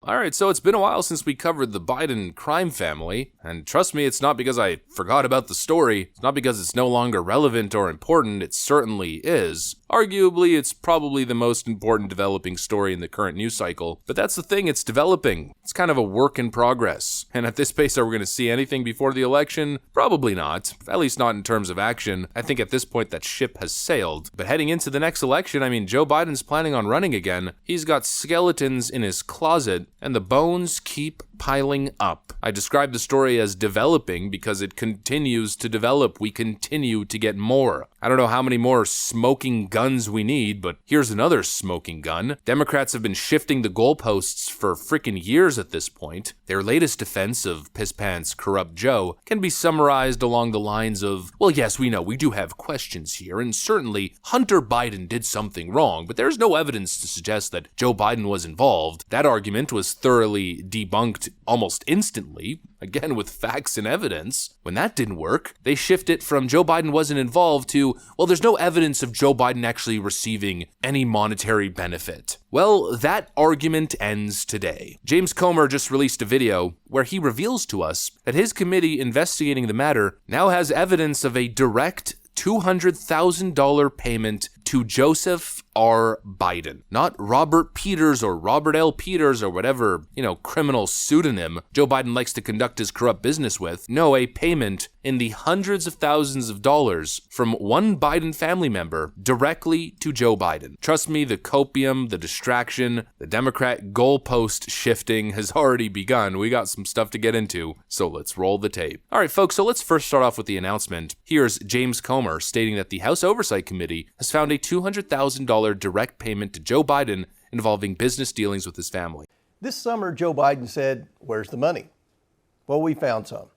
Alright, so it's been a while since we covered the Biden crime family, and trust me, it's not because I forgot about the story, it's not because it's no longer relevant or important, it certainly is. Arguably, it's probably the most important developing story in the current news cycle, but that's the thing, it's developing. It's kind of a work in progress, and at this pace are we going to see anything before the election? Probably not, at least not in terms of action. I think at this point that ship has sailed, but heading into the next election, I mean, Joe Biden's planning on running again. He's got skeletons in his closet, and the bones keep piling up. I describe the story as developing because it continues to develop. We continue to get more. I don't know how many more smoking guns we need, but here's another smoking gun. Democrats have been shifting the goalposts for frickin' years at this point. Their latest defense of Piss Pants Corrupt Joe can be summarized along the lines of, well, yes, we know we do have questions here, and certainly Hunter Biden did something wrong, but there's no evidence to suggest that Joe Biden was involved. That argument was thoroughly debunked almost instantly, again with facts and evidence. When that didn't work, they shifted from Joe Biden wasn't involved to, well, there's no evidence of Joe Biden actually receiving any monetary benefit. Well, that argument ends today. James Comer just released a video where he reveals to us that his committee investigating the matter now has evidence of a direct $200,000 payment to Joseph R. Biden. Not Robert Peters or Robert L. Peters or whatever, criminal pseudonym Joe Biden likes to conduct his corrupt business with. No, a payment in the hundreds of thousands of dollars from one Biden family member directly to Joe Biden. Trust me, the copium, the distraction, the Democrat goalpost shifting has already begun. We got some stuff to get into, so let's roll the tape. All right, folks, so let's first start off with the announcement. Here's James Comer stating that the House Oversight Committee has found a $200,000 direct payment to Joe Biden involving business dealings with his family. This summer, Joe Biden said, "Where's the money?" Well, we found some.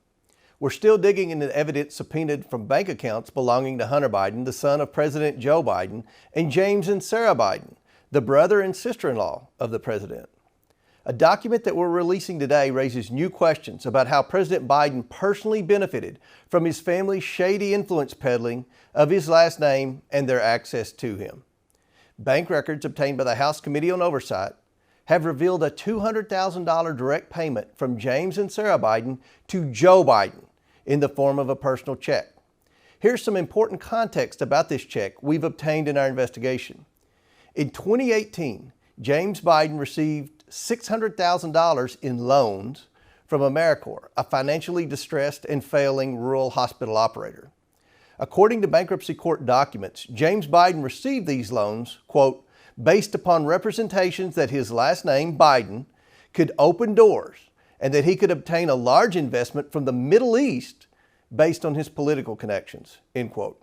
We're still digging into evidence subpoenaed from bank accounts belonging to Hunter Biden, the son of President Joe Biden, and James and Sarah Biden, the brother and sister-in-law of the president. A document that we're releasing today raises new questions about how President Biden personally benefited from his family's shady influence peddling of his last name and their access to him. Bank records obtained by the House Committee on Oversight have revealed a $200,000 direct payment from James and Sarah Biden to Joe Biden in the form of a personal check. Here's some important context about this check we've obtained in our investigation. In 2018, James Biden received $600,000 in loans from AmeriCorps, a financially distressed and failing rural hospital operator. According to bankruptcy court documents, James Biden received these loans, quote, based upon representations that his last name, Biden, could open doors and that he could obtain a large investment from the Middle East based on his political connections, end quote.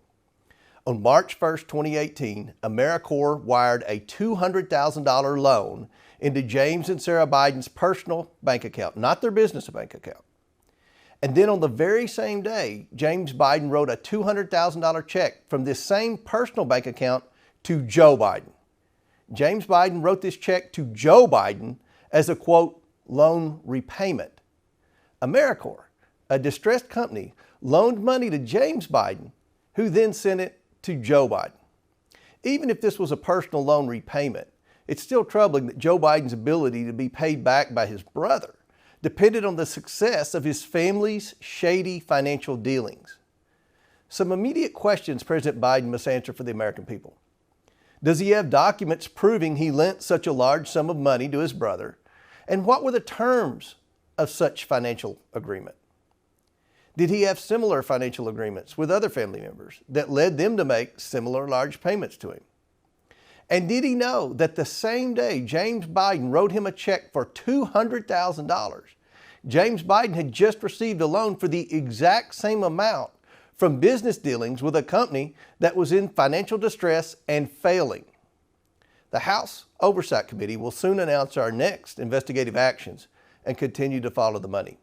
On March 1st, 2018, AmeriCorps wired a $200,000 loan into James and Sarah Biden's personal bank account, not their business bank account. And then on the very same day, James Biden wrote a $200,000 check from this same personal bank account to Joe Biden. James Biden wrote this check to Joe Biden as a, quote, loan repayment. AmeriCorps, a distressed company, loaned money to James Biden, who then sent it to Joe Biden. Even if this was a personal loan repayment, it's still troubling that Joe Biden's ability to be paid back by his brother depended on the success of his family's shady financial dealings. Some immediate questions President Biden must answer for the American people. Does he have documents proving he lent such a large sum of money to his brother? And what were the terms of such financial agreement? Did he have similar financial agreements with other family members that led them to make similar large payments to him? And did he know that the same day James Biden wrote him a check for $200,000, James Biden had just received a loan for the exact same amount from business dealings with a company that was in financial distress and failing? The House Oversight Committee will soon announce our next investigative actions and continue to follow the money.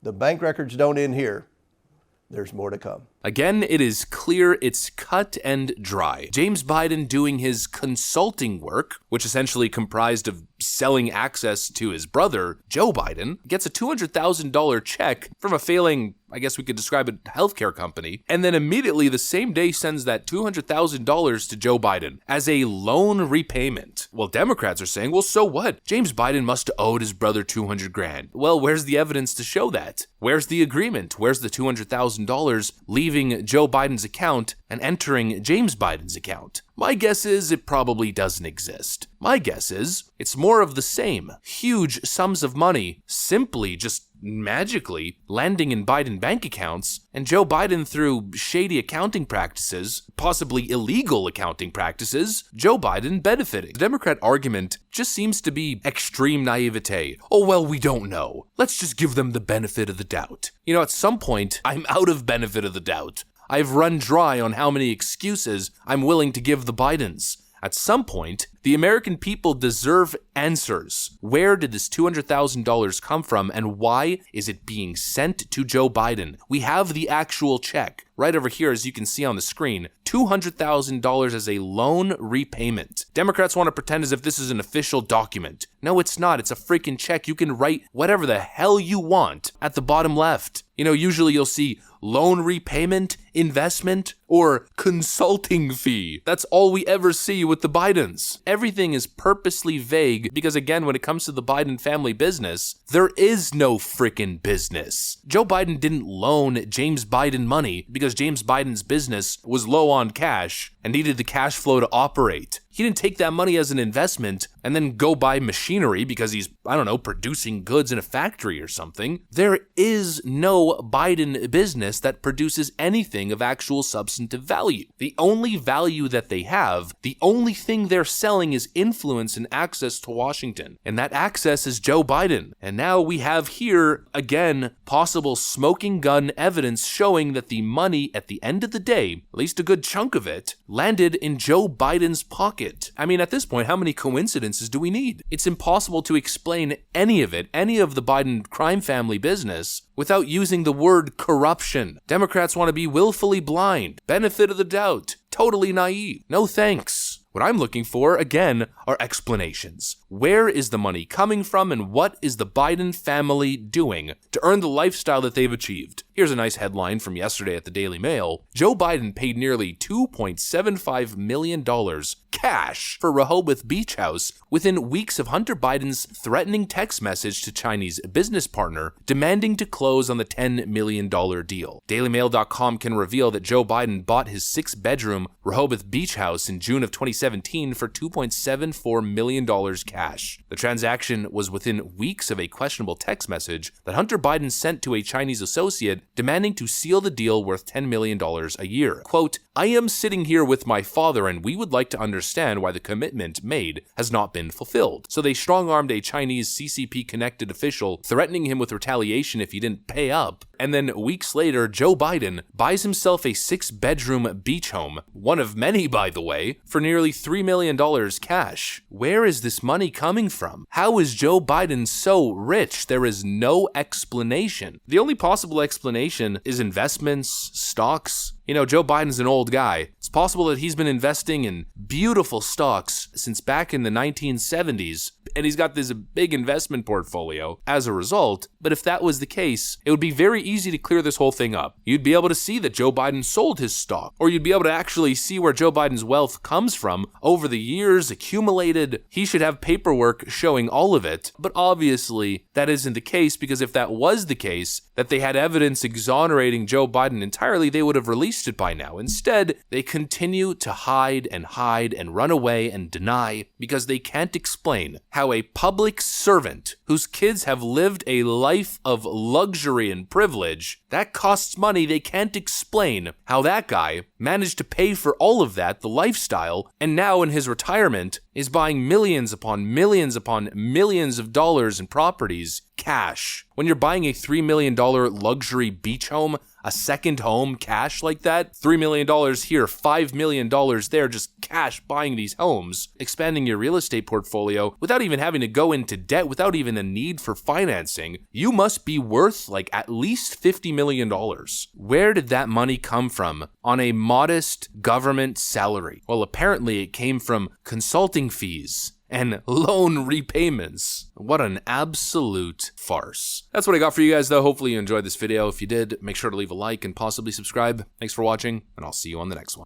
The bank records don't end here. There's more to come. Again, it is clear it's cut and dry. James Biden doing his consulting work, which essentially comprised of selling access to his brother, Joe Biden, gets a $200,000 check from a failing I guess we could describe it, healthcare company, and then immediately the same day sends that $200,000 to Joe Biden as a loan repayment. Well, Democrats are saying, well, so what? James Biden must have owed his brother $200,000. Well, where's the evidence to show that? Where's the agreement? Where's the $200,000 leaving Joe Biden's account and entering James Biden's account? My guess is it probably doesn't exist. My guess is it's more of the same. Huge sums of money simply just magically landing in Biden bank accounts, and Joe Biden, through shady accounting practices, possibly illegal accounting practices, Joe Biden benefiting. The Democrat argument just seems to be extreme naivete. Oh, well, we don't know. Let's just give them the benefit of the doubt. You know, at some point, I'm out of benefit of the doubt. I've run dry on how many excuses I'm willing to give the Bidens. At some point, the American people deserve answers. Where did this $200,000 come from, and why is it being sent to Joe Biden? We have the actual check right over here, as you can see on the screen. $200,000 as a loan repayment. Democrats want to pretend as if this is an official document. No, it's not. It's a freaking check. You can write whatever the hell you want at the bottom left. You know, usually you'll see loan repayment, investment, or consulting fee. That's all we ever see with the Bidens. Everything is purposely vague because, again, when it comes to the Biden family business, there is no frickin' business. Joe Biden didn't loan James Biden money because James Biden's business was low on cash and needed the cash flow to operate. He didn't take that money as an investment and then go buy machinery because he's, producing goods in a factory or something. There is no Biden business that produces anything of actual substantive value. The only value that they have, the only thing they're selling is influence and access to Washington. And that access is Joe Biden. And now we have here, again, possible smoking gun evidence showing that the money at the end of the day, at least a good chunk of it, landed in Joe Biden's pocket. I mean, at this point, how many coincidences do we need? It's impossible to explain any of it, any of the Biden crime family business, without using the word corruption. Democrats want to be willfully blind, benefit of the doubt, totally naive. No thanks. What I'm looking for, again, are explanations. Where is the money coming from, and what is the Biden family doing to earn the lifestyle that they've achieved? Here's a nice headline from yesterday at the Daily Mail. Joe Biden paid nearly $2.75 million cash for Rehoboth Beach House within weeks of Hunter Biden's threatening text message to Chinese business partner demanding to close on the $10 million deal. DailyMail.com can reveal that Joe Biden bought his 6-bedroom Rehoboth Beach House in June of 2017 for $2.74 million cash. The transaction was within weeks of a questionable text message that Hunter Biden sent to a Chinese associate demanding to seal the deal worth $10 million a year. Quote, "I am sitting here with my father and we would like to understand why the commitment made has not been fulfilled." So they strong-armed a Chinese CCP-connected official, threatening him with retaliation if he didn't pay up. And then weeks later, Joe Biden buys himself a 6-bedroom beach home, one of many, by the way, for nearly $3 million cash. Where is this money coming from? How is Joe Biden so rich? There is no explanation. The only possible explanation is investments, stocks. You know, Joe Biden's an old guy. It's possible that he's been investing in beautiful stocks since back in the 1970s, and he's got this big investment portfolio as a result. But if that was the case, it would be very easy to clear this whole thing up. You'd be able to see that Joe Biden sold his stock, or you'd be able to actually see where Joe Biden's wealth comes from over the years accumulated. He should have paperwork showing all of it. But obviously, that isn't the case, because if that was the case, that they had evidence exonerating Joe Biden entirely, they would have released it by now. Instead, they continue to hide and run away and deny because they can't explain how a public servant whose kids have lived a life of luxury and privilege, that costs money, they can't explain how that guy managed to pay for all of that, the lifestyle, and now in his retirement is buying millions upon millions of dollars in properties, cash. When you're buying a $3 million luxury beach home, a second home, cash like that, $3 million here, $5 million there, just cash buying these homes, expanding your real estate portfolio without even having to go into debt, without even a need for financing, you must be worth like at least $50 million. Where did that money come from on a modest government salary? Well, apparently it came from consulting fees and loan repayments. What an absolute farce. That's what I got for you guys, though. Hopefully you enjoyed this video. If you did, make sure to leave a like and possibly subscribe. Thanks for watching, and I'll see you on the next one.